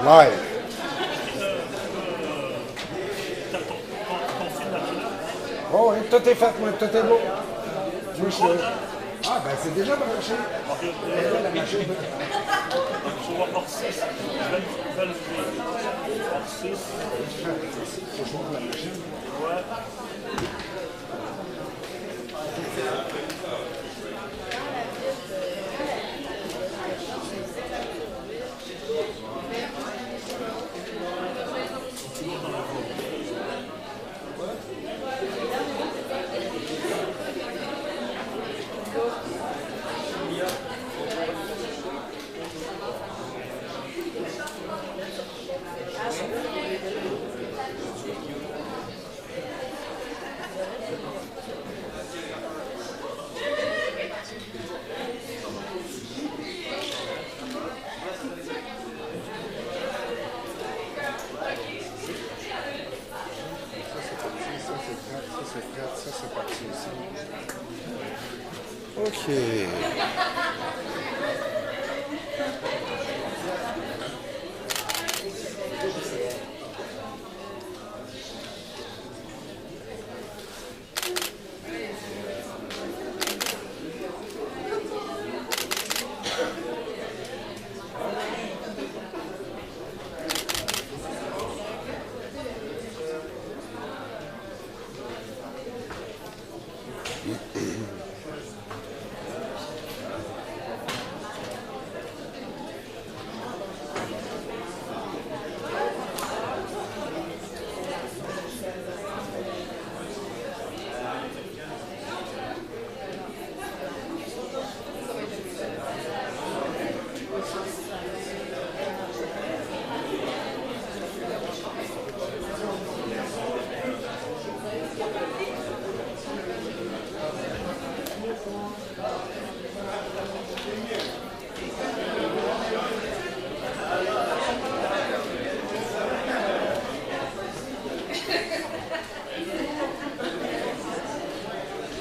Live. Oh oui, tout est fait, moi, tout est beau. Moi, je suis là. Ah, ben c'est déjà branché. La machine. Je vois hors 6, hors 6. Faut que je montre la machine. Ouais. Ça, c'est parti aussi. OK.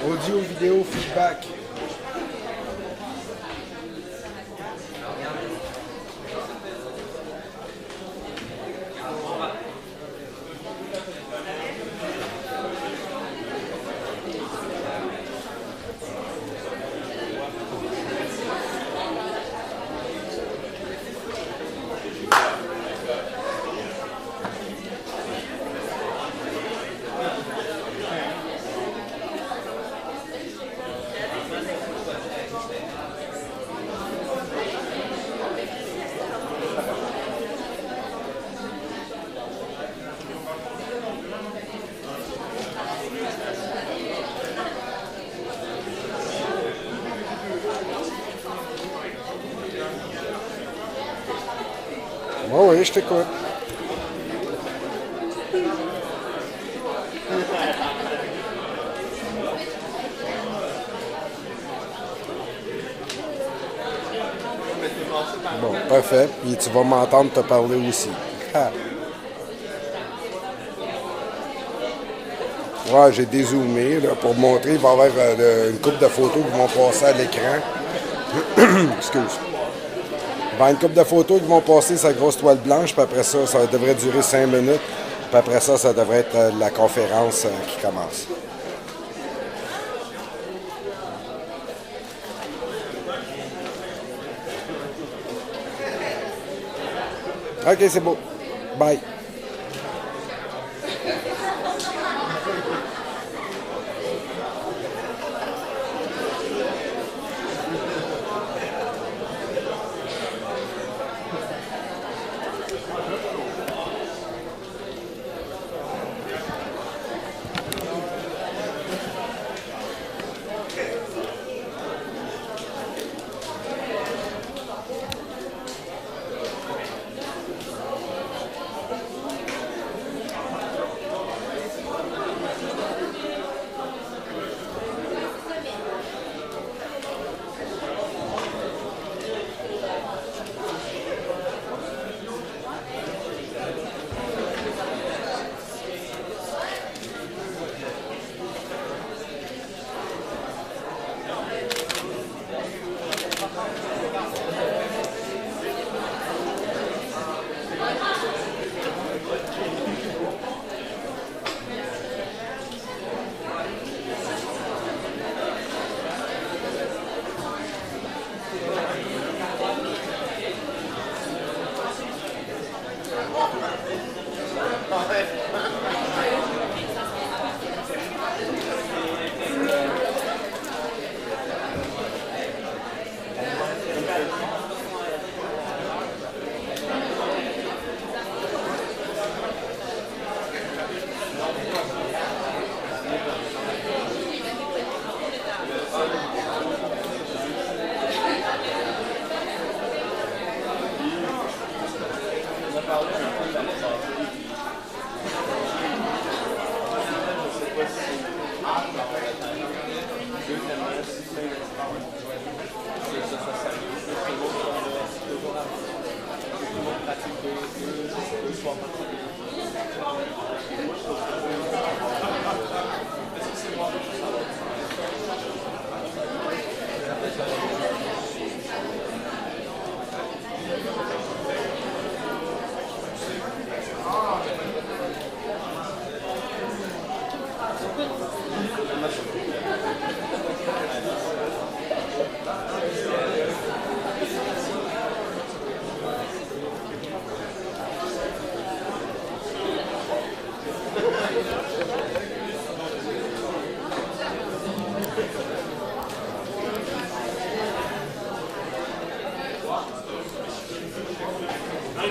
Audio, vidéo, feedback. Oh oui, je t'écoute. Bon, parfait. Puis tu vas m'entendre te parler aussi. Ah. Ouais, j'ai dézoomé là, pour montrer. Il va y avoir une couple de photos qui vont passer à l'écran. Excuse. Il va y avoir une couple de photos qui vont passer sa grosse toile blanche, puis après ça, ça devrait durer 5 minutes. Puis après ça, ça devrait être la conférence qui commence. OK, c'est beau. Bye.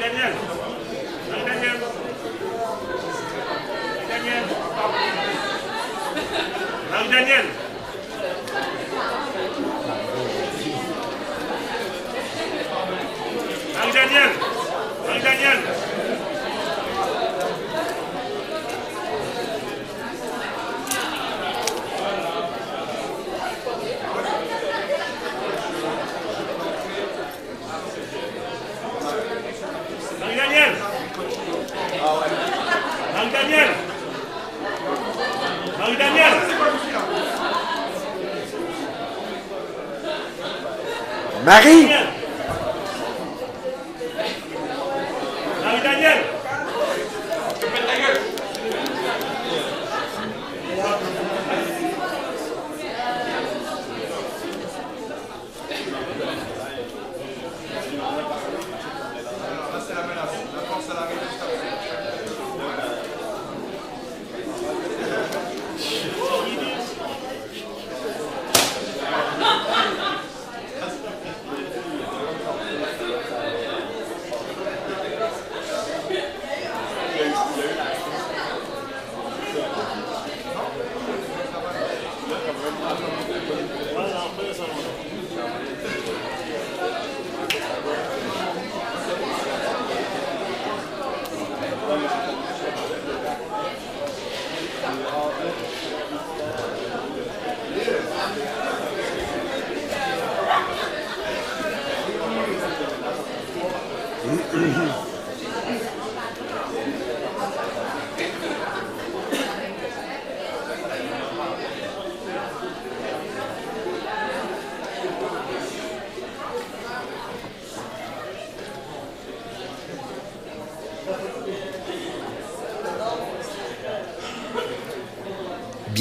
Daniel. Daniel. Daniel. Daniel. Daniel. Daniel. Daniel. Daniel. Marie! Daniel.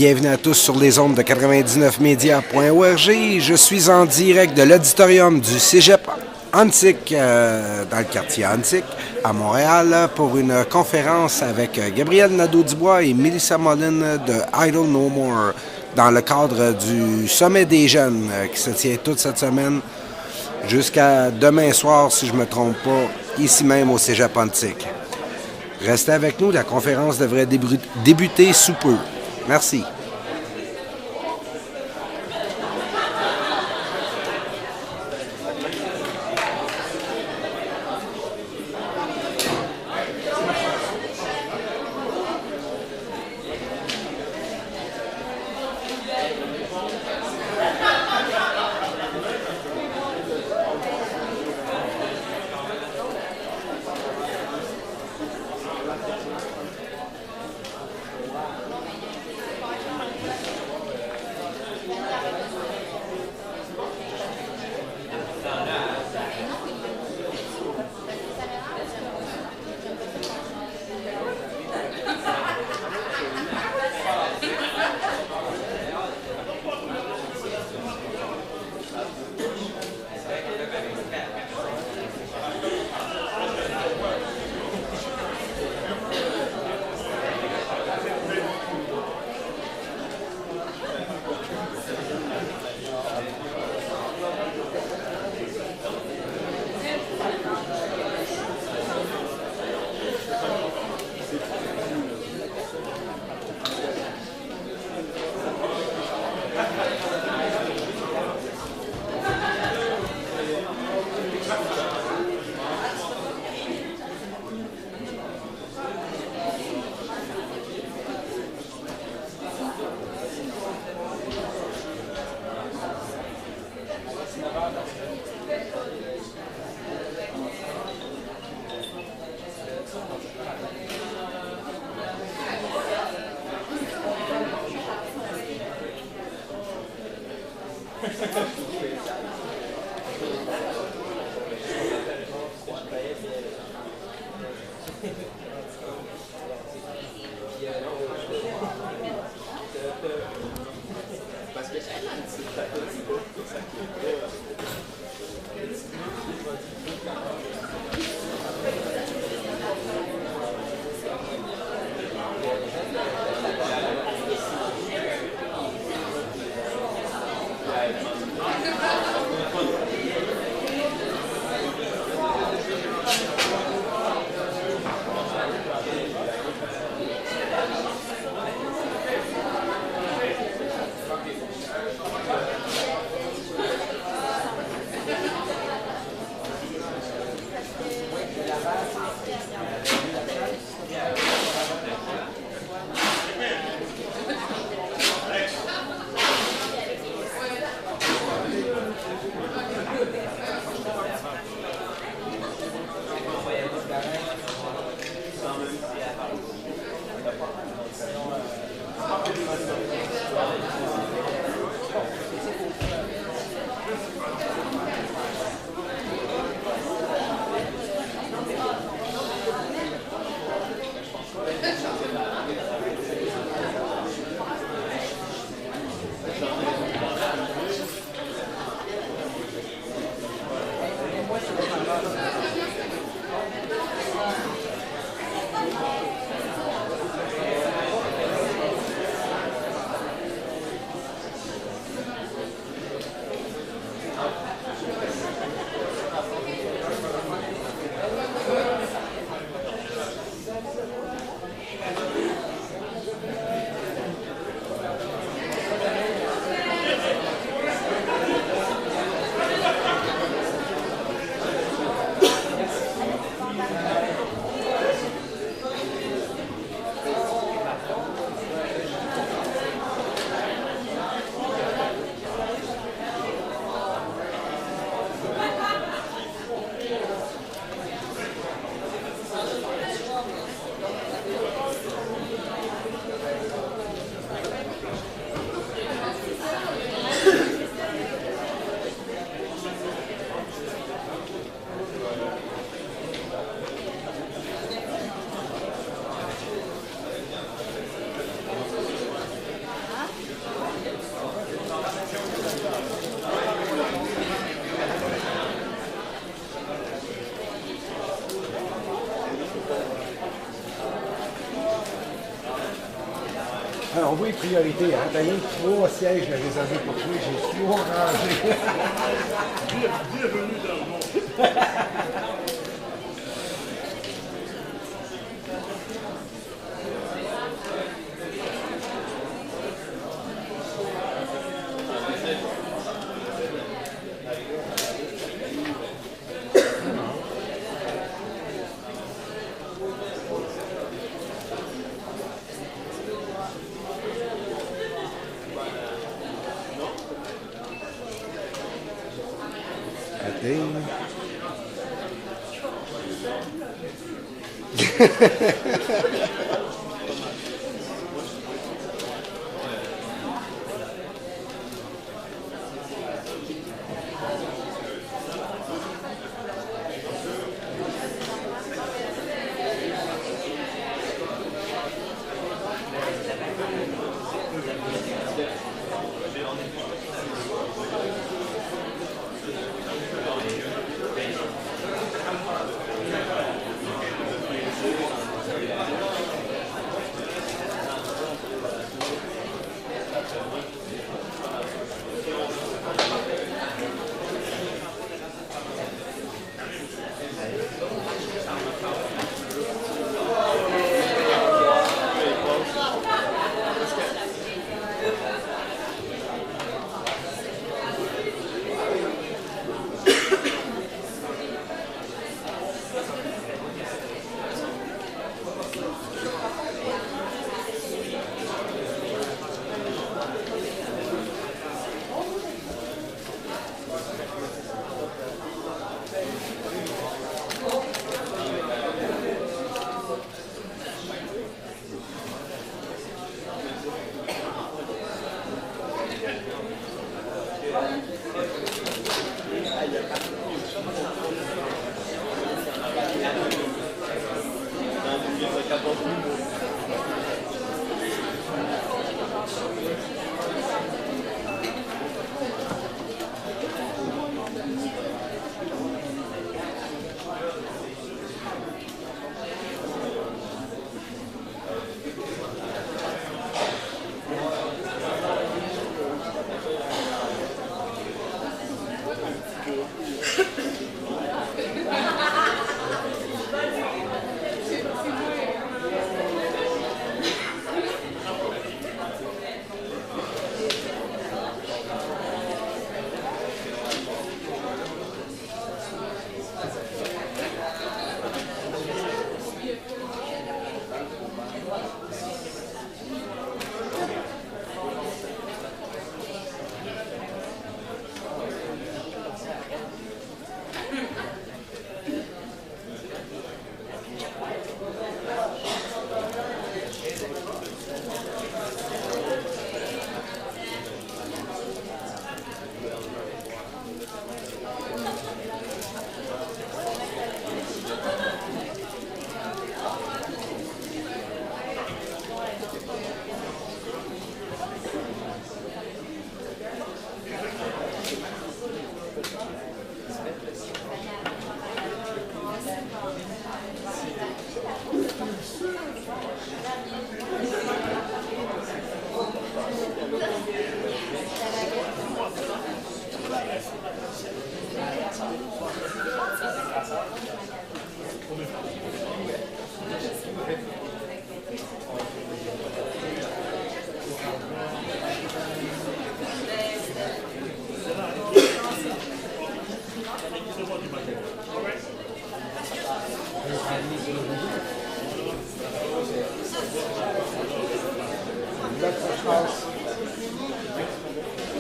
Bienvenue à tous sur les ondes de 99media.org. Je suis en direct de l'auditorium du Cégep Antique, dans le quartier Antique, à Montréal, pour une conférence avec Gabriel Nadeau-Dubois et Melissa Mullen de Idle No More, dans le cadre du Sommet des jeunes qui se tient toute cette semaine jusqu'à demain soir, si je ne me trompe pas, ici même au Cégep Antique. Restez avec nous, la conférence devrait débuter sous peu. Merci. Alors, oui, priorité. Hein? T'as rien que 3 sièges de réservés pour toi. J'ai 3 rangées. Bienvenue dans le monde.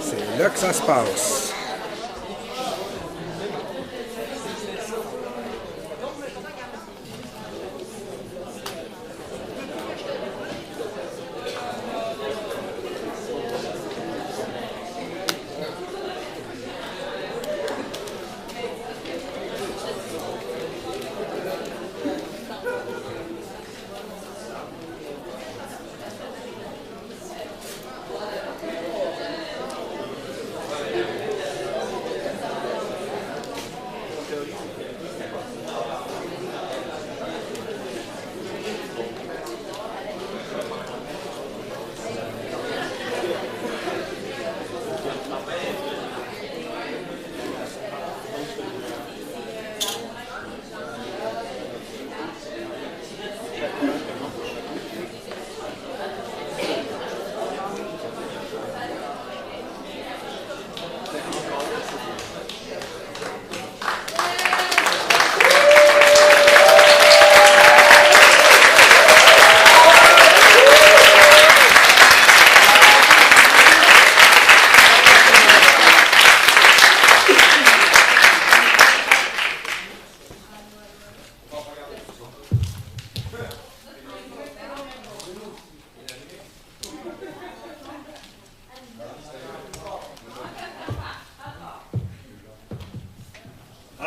C'est là que ça se passe.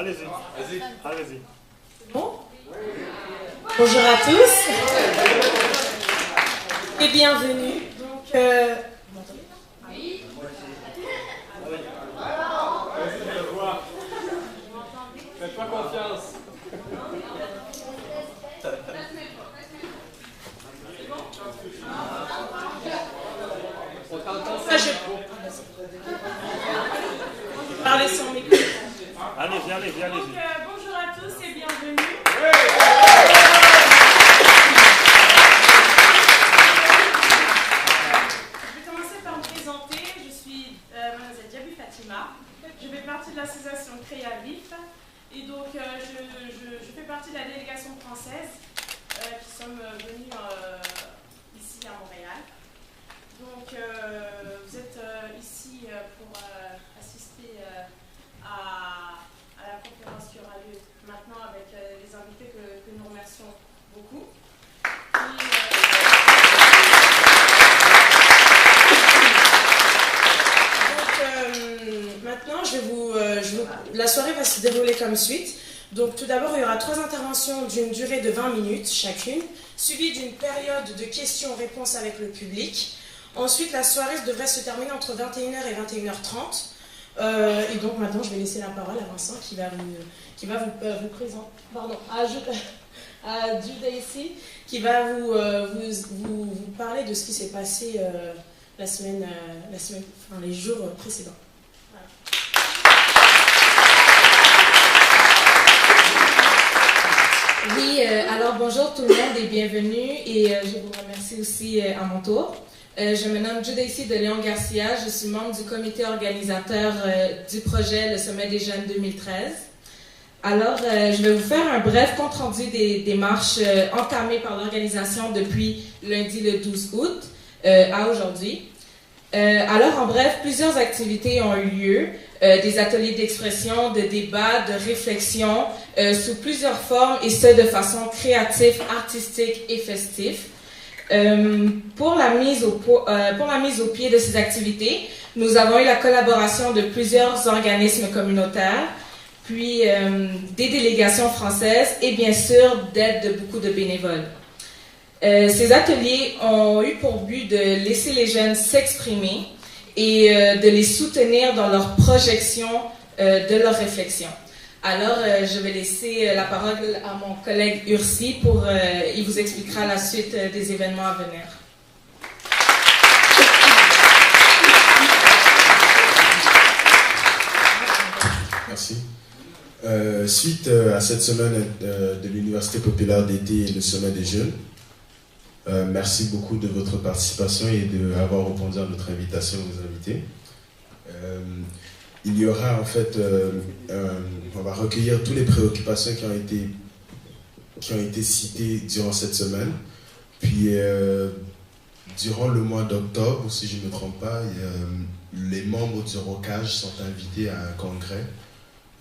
Allez-y. Allez-y. Bon. Bonjour à tous et bienvenue. Donc, vous m'entendez? Oui. Faites-moi confiance. Ça, je parler sans micro. Allez-y, allez-y, allez-y. Donc, bonjour à tous et bienvenue. Je vais commencer par me présenter. Je suis Mademoiselle Diaby Fatima. Je fais partie de l'association Créa Vif. Et donc, je fais partie de la délégation française qui sommes venus ici à Montréal. Donc, vous êtes ici pour assister à la conférence qui aura lieu maintenant avec les invités que nous remercions beaucoup. Maintenant, la soirée va se dérouler comme suite. Donc, tout d'abord, il y aura 3 interventions d'une durée de 20 minutes chacune, suivies d'une période de questions-réponses avec le public. Ensuite, la soirée devrait se terminer entre 21h et 21h30. Et donc, maintenant, je vais laisser la parole à Vincent qui va vous présenter. Pardon, à Judaïsi, qui va vous parler de ce qui s'est passé les jours précédents. Oui, alors bonjour tout le monde et bienvenue et je vous remercie aussi à mon tour. Je me nomme Judaïsi de Léon Garcia, je suis membre du comité organisateur du projet Le Sommet des Jeunes 2013. Alors, je vais vous faire un bref compte-rendu des démarches entamées par l'organisation depuis lundi le 12 août à aujourd'hui. Alors, en bref, plusieurs activités ont eu lieu, des ateliers d'expression, de débat, de réflexion, sous plusieurs formes et ce, de façon créative, artistique et festive. Pour la mise au pied de ces activités, nous avons eu la collaboration de plusieurs organismes communautaires, puis des délégations françaises et bien sûr d'aide de beaucoup de bénévoles. Ces ateliers ont eu pour but de laisser les jeunes s'exprimer et de les soutenir dans leur projection de leurs réflexions. Alors, je vais laisser la parole à mon collègue Ursi pour il vous expliquera la suite des événements à venir. Merci. Suite à cette semaine de l'Université populaire d'été et le Sommet des jeunes, merci beaucoup de votre participation et d'avoir répondu à notre invitation, aux invités. Il y aura en fait, on va recueillir toutes les préoccupations qui ont été citées durant cette semaine. Puis, durant le mois d'octobre, si je ne me trompe pas, les membres du ROCAGE sont invités à un congrès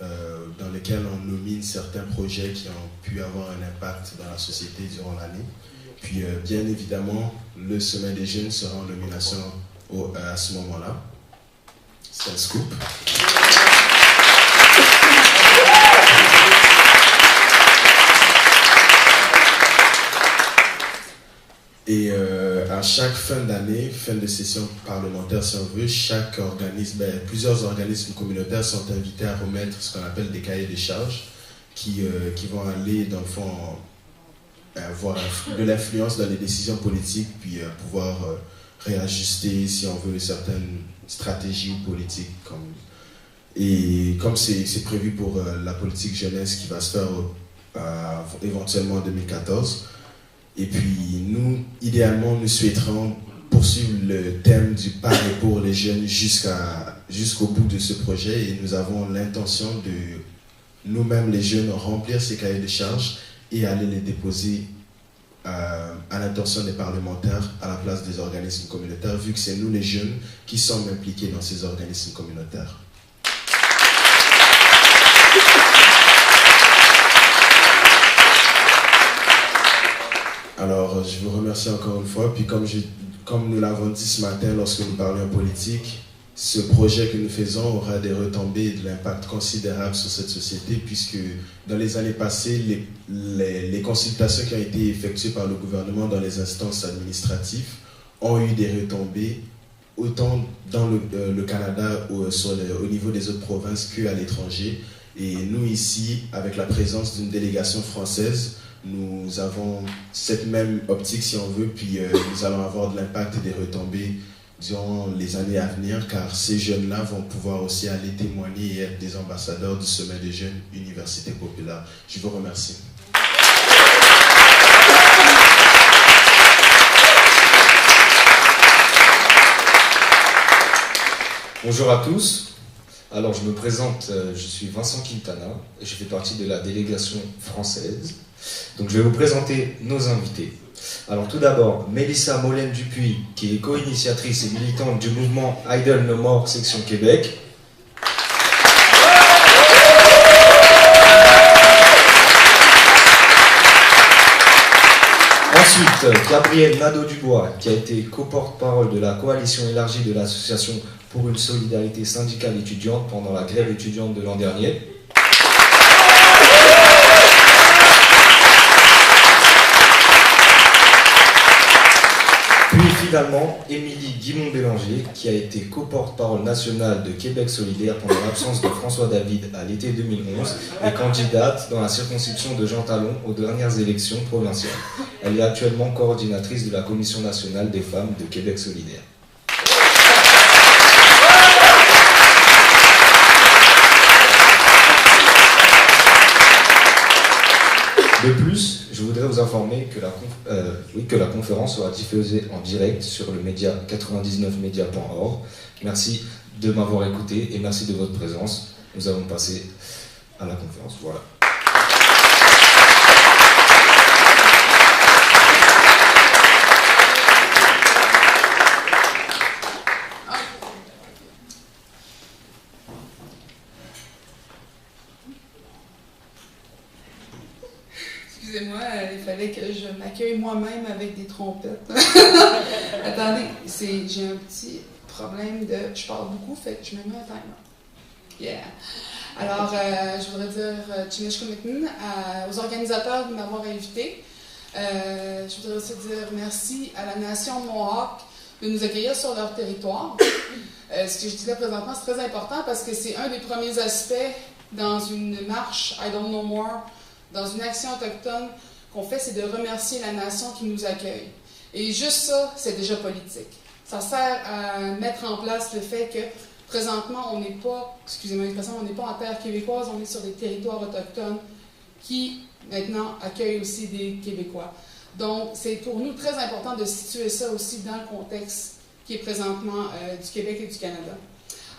dans lequel on nomine certains projets qui ont pu avoir un impact dans la société durant l'année. Puis, bien évidemment, le Sommet des jeunes sera en nomination à ce moment-là. C'est un scoop. Et à chaque fin d'année, fin de session parlementaire si on veut, plusieurs organismes communautaires sont invités à remettre ce qu'on appelle des cahiers de charges qui vont aller dans le fond avoir de l'influence dans les décisions politiques, puis pouvoir réajuster, si on veut, certaines stratégies politiques. Et comme c'est prévu pour la politique jeunesse qui va se faire éventuellement en 2014. Et puis nous, idéalement, nous souhaiterons poursuivre le thème du par et pour les jeunes jusqu'au bout de ce projet. Et nous avons l'intention de nous-mêmes, les jeunes, remplir ces cahiers de charges et aller les déposer à l'intention des parlementaires à la place des organismes communautaires, vu que c'est nous les jeunes qui sommes impliqués dans ces organismes communautaires. Alors, je vous remercie encore une fois. Puis comme nous l'avons dit ce matin lorsque nous parlions politique, ce projet que nous faisons aura des retombées et de l'impact considérable sur cette société, puisque dans les années passées, les consultations qui ont été effectuées par le gouvernement dans les instances administratives ont eu des retombées autant dans le Canada au niveau des autres provinces qu'à l'étranger. Et nous ici, avec la présence d'une délégation française, nous avons cette même optique si on veut, puis nous allons avoir de l'impact et des retombées durant les années à venir, car ces jeunes-là vont pouvoir aussi aller témoigner et être des ambassadeurs du Sommet des jeunes Université populaire. Je vous remercie. Bonjour à tous. Alors je me présente, je suis Vincent Quintana et je fais partie de la délégation française. Donc je vais vous présenter nos invités. Alors tout d'abord, Mélissa Molène-Dupuis, qui est co-initiatrice et militante du mouvement Idle No More Section Québec. Ensuite, Gabrielle Nadeau-Dubois, qui a été co-porte-parole de la coalition élargie de l'association pour une solidarité syndicale étudiante pendant la grève étudiante de l'an dernier. Puis finalement, Émilie Guimond-Bélanger, qui a été co-porte-parole nationale de Québec solidaire pendant l'absence de François David à l'été 2011 et candidate dans la circonscription de Jean Talon aux dernières élections provinciales. Elle est actuellement coordinatrice de la Commission nationale des femmes de Québec solidaire. De plus, je voudrais vous informer que la conférence sera diffusée en direct sur le média 99media.org. Merci de m'avoir écouté et merci de votre présence. Nous allons passer à la conférence. Voilà. Excusez-moi, il fallait que je m'accueille moi-même avec des trompettes. Attendez, j'ai un petit problème de... Je parle beaucoup, fait que je me mets un timer. Yeah. Alors, je voudrais dire Chineshkumitn aux organisateurs de m'avoir invité. Je voudrais aussi dire merci à la nation Mohawk de nous accueillir sur leur territoire. Ce que je dis là présentement, c'est très important parce que c'est un des premiers aspects dans une marche I Don't Know More, dans une action autochtone qu'on fait, c'est de remercier la nation qui nous accueille. Et juste ça, c'est déjà politique. Ça sert à mettre en place le fait que, présentement, on n'est pas, excusez-moi l'expression, on n'est pas en terre québécoise, on est sur des territoires autochtones qui, maintenant, accueillent aussi des Québécois. Donc, c'est pour nous très important de situer ça aussi dans le contexte qui est présentement du Québec et du Canada.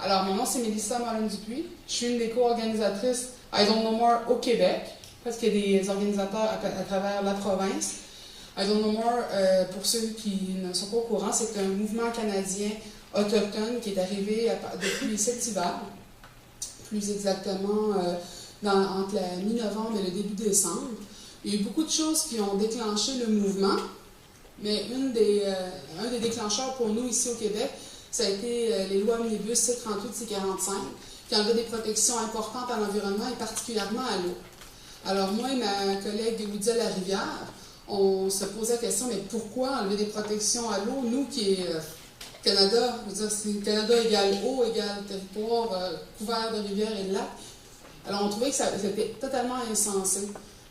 Alors, mon nom, c'est Mélissa Molène-Dupuis. Je suis une des co-organisatrices I Don't Know More au Québec, parce qu'il y a des organisateurs à travers la province. I Don't Know More, pour ceux qui ne sont pas au courant, c'est un mouvement canadien autochtone qui est arrivé depuis cet hiver, plus exactement entre la mi-novembre et le début décembre. Il y a eu beaucoup de choses qui ont déclenché le mouvement, mais un des déclencheurs pour nous ici au Québec, ça a été les lois Omnibus C-38 C-45, qui enlevaient des protections importantes à l'environnement et particulièrement à l'eau. Alors moi et ma collègue Lydia Larivière, on se posait la question, mais pourquoi enlever des protections à l'eau, nous qui est Canada, je veux dire, c'est Canada égale eau, égale territoire couvert de rivières et de lacs. Alors on trouvait que c'était totalement insensé.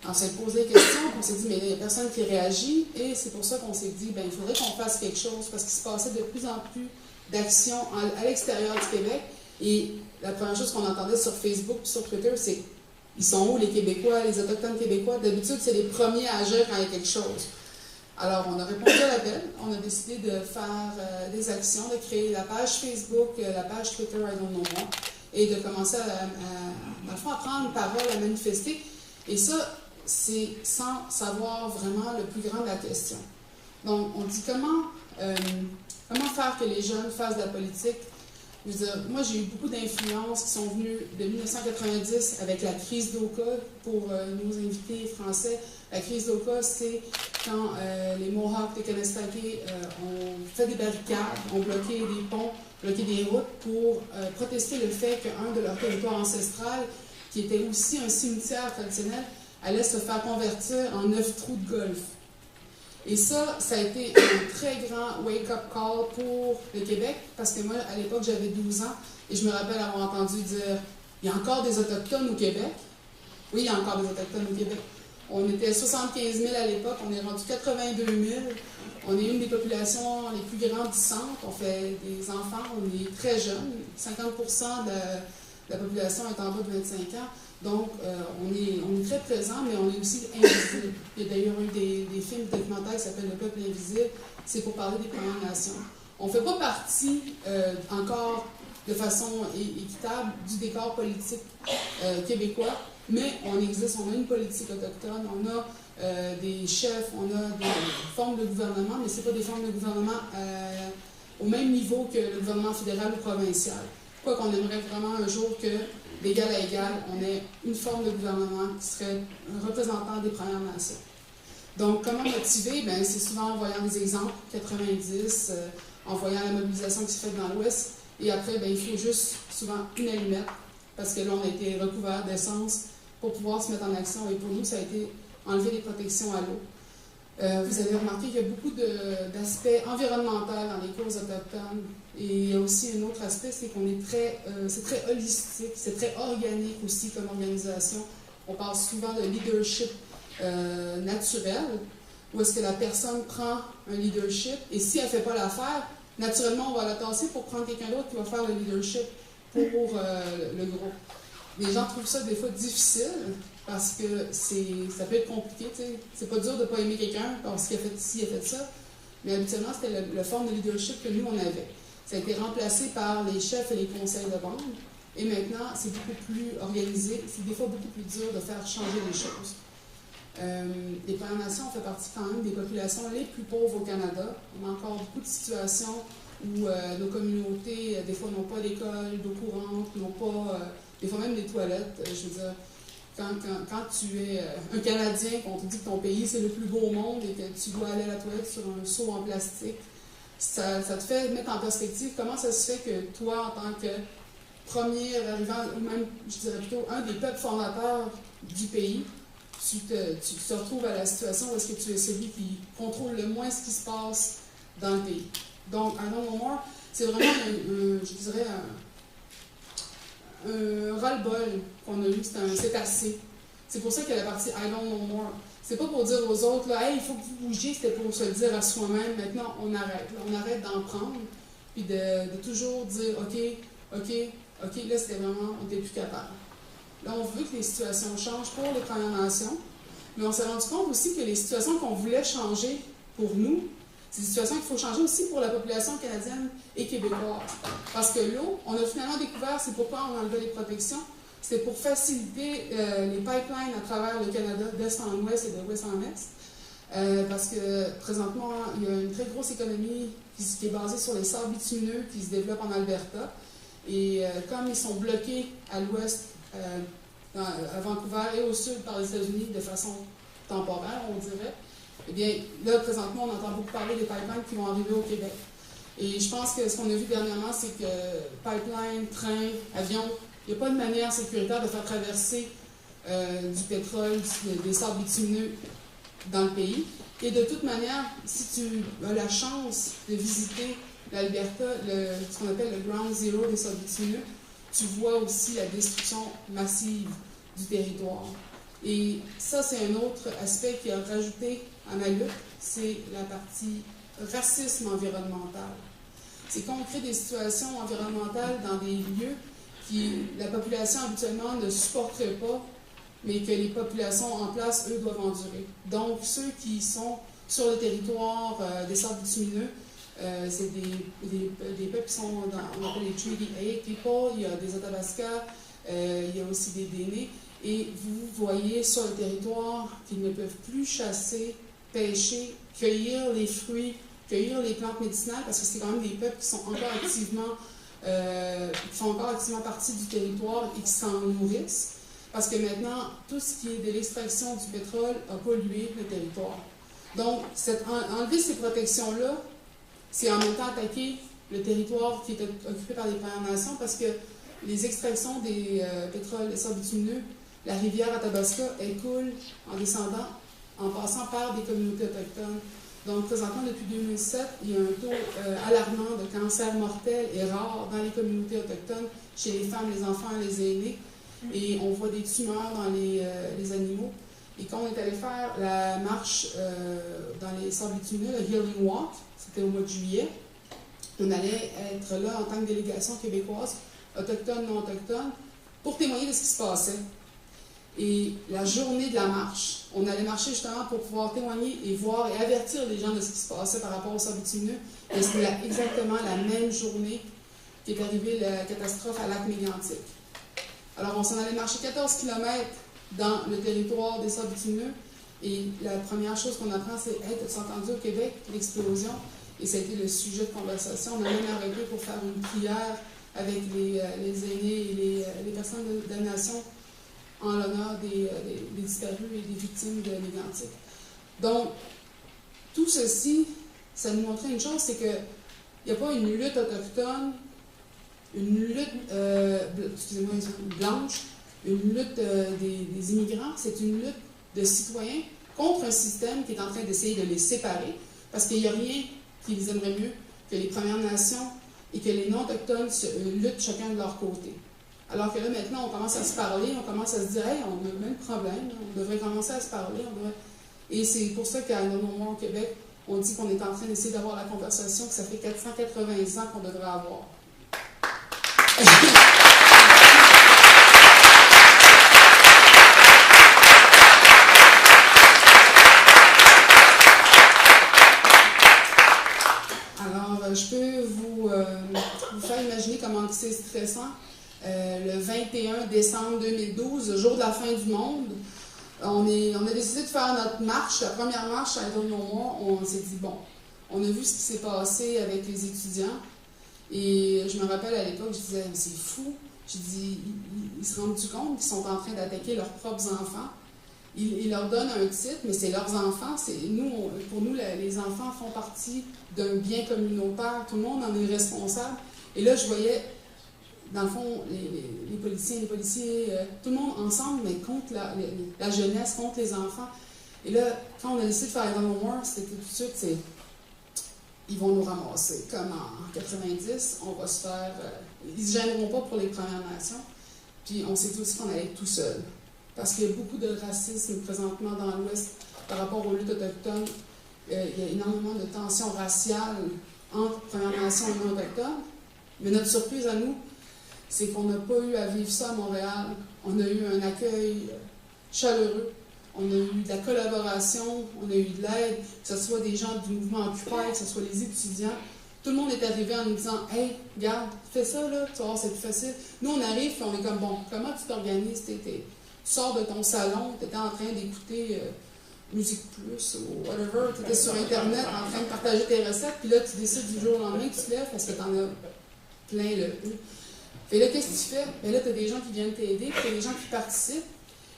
On s'est posé des questions, on s'est dit, mais il n'y a personne qui réagit, et c'est pour ça qu'on s'est dit, il faudrait qu'on fasse quelque chose, parce qu'il se passait de plus en plus d'actions à l'extérieur du Québec, et la première chose qu'on entendait sur Facebook et sur Twitter, c'est ils sont où les Québécois, les Autochtones québécois? D'habitude, c'est les premiers à agir quand il y a quelque chose. Alors, on a répondu à l'appel, on a décidé de faire des actions, de créer la page Facebook, la page Twitter I Don't Know More, et de commencer à prendre parole, à manifester. Et ça, c'est sans savoir vraiment le plus grand de la question. Donc, on dit comment faire que les jeunes fassent de la politique. Je veux dire, moi, j'ai eu beaucoup d'influences qui sont venues de 1990 avec la crise d'Oka. Pour nos invités français, la crise d'Oka, c'est quand les Mohawks de Kanesatake ont fait des barricades, ont bloqué des ponts, bloqué des routes pour protester le fait qu'un de leurs territoires ancestrales, qui était aussi un cimetière traditionnel, allait se faire convertir en 9 trous de golf. Et ça a été un très grand wake-up call pour le Québec, parce que moi, à l'époque, j'avais 12 ans, et je me rappelle avoir entendu dire « Il y a encore des Autochtones au Québec? » Oui, il y a encore des Autochtones au Québec. On était 75 000 à l'époque, on est rendu 82 000. On est une des populations les plus grandissantes, on fait des enfants, on est très jeunes. 50% de la population est en bas de 25 ans. Donc, on est très présent, mais on est aussi invisible. Il y a d'ailleurs eu des films documentaires qui s'appellent Le Peuple Invisible. C'est pour parler des Premières Nations. On ne fait pas partie encore de façon équitable du décor politique québécois, mais on existe, on a une politique autochtone, on a des chefs, on a des formes de gouvernement, mais ce n'est pas des formes de gouvernement au même niveau que le gouvernement fédéral ou provincial. Quoi qu'on aimerait vraiment un jour que, d'égal à égal, on ait une forme de gouvernement qui serait un représentant des Premières Nations. Donc, comment motiver? C'est souvent en voyant des exemples, 90, en voyant la mobilisation qui se fait dans l'Ouest, et après, il faut juste souvent une allumette, parce que là, on a été recouvert d'essence pour pouvoir se mettre en action, et pour nous, ça a été enlever les protections à l'eau. Vous avez remarqué qu'il y a beaucoup d'aspects environnementaux dans les causes autochtones. Et il y a aussi un autre aspect, c'est qu'on est c'est très holistique, c'est très organique aussi comme organisation. On parle souvent de leadership naturel, où est-ce que la personne prend un leadership, et si elle ne fait pas l'affaire, naturellement, on va la tasser pour prendre quelqu'un d'autre qui va faire le leadership pour le groupe. Les gens trouvent ça des fois difficile, parce que ça peut être compliqué, tu sais. C'est pas dur de ne pas aimer quelqu'un parce qu'il a fait ci, il a fait ça. Mais habituellement, c'était la forme de leadership que nous, on avait. Ça a été remplacé par les chefs et les conseils de bande. Et maintenant, c'est beaucoup plus organisé. C'est des fois beaucoup plus dur de faire changer les choses. Les Premières Nations font partie quand même des populations les plus pauvres au Canada. On a encore beaucoup de situations où nos communautés, des fois, n'ont pas d'école, d'eau courante, n'ont pas, des fois même des toilettes. Je veux dire, quand tu es un Canadien, qu'on te dit que ton pays c'est le plus beau au monde et que tu dois aller à la toilette sur un seau en plastique, ça te fait mettre en perspective comment ça se fait que toi, en tant que premier arrivant, ou même, je dirais plutôt, un des peuples fondateurs du pays, tu te retrouves à la situation où est-ce que tu es celui qui contrôle le moins ce qui se passe dans le pays. Donc, I Don't Know More, c'est vraiment, je dirais, un ras-le-bol qu'on a eu, c'est assez. C'est pour ça qu'il y a la partie I don't know more. C'est pas pour dire aux autres, là, hey, il faut que vous bougiez, c'était pour se le dire à soi-même. Maintenant, on arrête. Là, on arrête d'en prendre, puis de toujours dire, OK, là, c'était vraiment, on n'était plus capable. Là, on veut que les situations changent pour les Premières Nations, mais on s'est rendu compte aussi que les situations qu'on voulait changer pour nous, c'est des situations qu'il faut changer aussi pour la population canadienne et québécoise. Parce que l'eau, on a finalement découvert, c'est pourquoi on enlevait les protections, c'était pour faciliter les pipelines à travers le Canada d'est en ouest et de ouest en est. Parce que présentement, il y a une très grosse économie qui est basée sur les sables bitumineux qui se développent en Alberta. Et comme ils sont bloqués à l'ouest, à Vancouver et au sud par les États-Unis de façon temporaire, on dirait, eh bien, là, présentement, on entend beaucoup parler des pipelines qui vont arriver au Québec. Et je pense que ce qu'on a vu dernièrement, c'est que pipeline, train, avion, il n'y a pas de manière sécuritaire de faire traverser du pétrole, des sables bitumineux dans le pays. Et de toute manière, si tu as la chance de visiter l'Alberta, ce qu'on appelle le ground zero des sables bitumineux, tu vois aussi la destruction massive du territoire. Et ça, c'est un autre aspect qui a rajouté à ma lutte, c'est la partie racisme environnemental. C'est qu'on crée des situations environnementales dans des lieux qui la population habituellement ne supporterait pas, mais que les populations en place, eux, doivent endurer. Donc, ceux qui sont sur le territoire des sables bitumineux, c'est des peuples qui sont on appelle les Treaty 8 people, il y a des Athabaskas, il y a aussi des Dénés, et vous voyez sur le territoire qu'ils ne peuvent plus chasser, pêcher, cueillir les fruits, cueillir les plantes médicinales, parce que c'est quand même des peuples qui sont encore activement, qui font encore activement partie du territoire et qui s'en nourrissent, parce que maintenant, tout ce qui est de l'extraction du pétrole a pollué le territoire. Donc, enlever ces protections-là, c'est en même temps attaquer le territoire qui est occupé par les Premières Nations parce que les extractions des pétroles et sables bitumineux, la rivière Athabasca, elle coule en descendant, en passant par des communautés autochtones. Donc, présentement, depuis 2007, il y a un taux alarmant de cancer mortel et rare dans les communautés autochtones, chez les femmes, les enfants et les aînés. Et on voit des tumeurs dans les animaux. Et quand on est allé faire la marche dans les sables bitumineux, le Healing Walk, c'était au mois de juillet, on allait être là en tant que délégation québécoise, autochtone, non autochtone, pour témoigner de ce qui se passait. Et la journée de la marche, on allait marcher justement pour pouvoir témoigner et voir et avertir les gens de ce qui se passait par rapport aux sables bitumineux. Et c'était exactement la même journée qu'est arrivée la catastrophe à Lac-Mégantic. Alors, on s'en allait marcher 14 km dans le territoire des sables bitumineux. Et la première chose qu'on apprend, c'est « Hey, t'as-tu entendu au Québec l'explosion? » Et ça a été le sujet de conversation. On a même arrêté pour faire une prière avec les aînés et les personnes de la nation en l'honneur des disparus et des victimes de Mégantic. Donc, tout ceci, ça nous montrait une chose, c'est qu'il n'y a pas une lutte autochtone, une lutte, excusez-moi, blanche, une lutte des immigrants, c'est une lutte de citoyens contre un système qui est en train d'essayer de les séparer, parce qu'il n'y a rien qui les aimerait mieux que les Premières Nations et que les non-autochtones luttent chacun de leur côté. Alors que là, maintenant, on commence à se parler, on commence à se dire « Hey, on a le même problème, on devrait commencer à se parler. » Et c'est pour ça qu'à No More au Québec, on dit qu'on est en train d'essayer d'avoir la conversation que ça fait 480 ans qu'on devrait avoir. Alors, je peux vous faire imaginer comment c'est stressant. Le 21 décembre 2012, le jour de la fin du monde, on a décidé de faire notre marche, la première marche à No More. On s'est dit, bon, on a vu ce qui s'est passé avec les étudiants. Et je me rappelle à l'époque, je disais, c'est fou. Je dis, ils se rendent compte qu'ils sont en train d'attaquer leurs propres enfants. Ils leur donnent un titre, mais c'est leurs enfants. Pour nous, les enfants font partie d'un bien communautaire. Tout le monde en est responsable. Et là, je voyais, dans le fond, les policiers, tout le monde ensemble, mais contre la jeunesse, contre les enfants. Et là, quand on a décidé de faire No More, c'était tout de suite, ils vont nous ramasser. Comme en 90, on va se faire... ils ne se gêneront pas pour les Premières Nations. Puis on sait aussi qu'on allait être tout seul. Parce qu'il y a beaucoup de racisme présentement dans l'Ouest par rapport aux luttes autochtones. Il y a énormément de tensions raciales entre Premières Nations et non-autochtones. Mais notre surprise à nous, c'est qu'on n'a pas eu à vivre ça à Montréal. On a eu un accueil chaleureux. On a eu de la collaboration, on a eu de l'aide, que ce soit des gens du mouvement Occupy, que ce soit les étudiants. Tout le monde est arrivé en nous disant « Hey, regarde, fais ça, là, tu vas voir, c'est plus facile. » Nous, on arrive et on est comme « Bon, comment tu t'organises? Tu sors de ton salon, tu étais en train d'écouter Musique Plus ou whatever, tu étais sur Internet en train de partager tes recettes, puis là, tu décides du jour au lendemain que tu te lèves parce que tu en as plein le peu. » Et là, qu'est-ce que tu fais? Bien là, tu as des gens qui viennent t'aider, puis tu as des gens qui participent.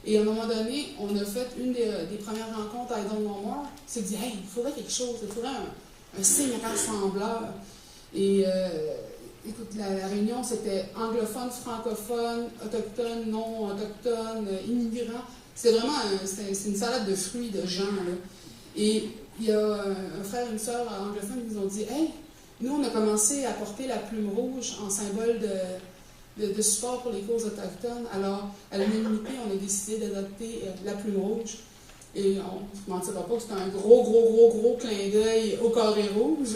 Et à un moment donné, on a fait une des premières rencontres à No More. On s'est dit, hey, il faudrait quelque chose, il faudrait un signe rassembleur. Et écoute, la réunion, c'était anglophone, francophone, autochtone, non autochtone, immigrant. C'était vraiment c'est une salade de fruits de gens. Là. Et il y a un frère et une sœur anglophones qui nous ont dit, hey, nous, on a commencé à porter la plume rouge en symbole de support pour les causes autochtones. Alors, à l'unanimité, on a décidé d'adopter la plume rouge. Et on ne se mentira pas que c'était un gros clin d'œil au carré rouge.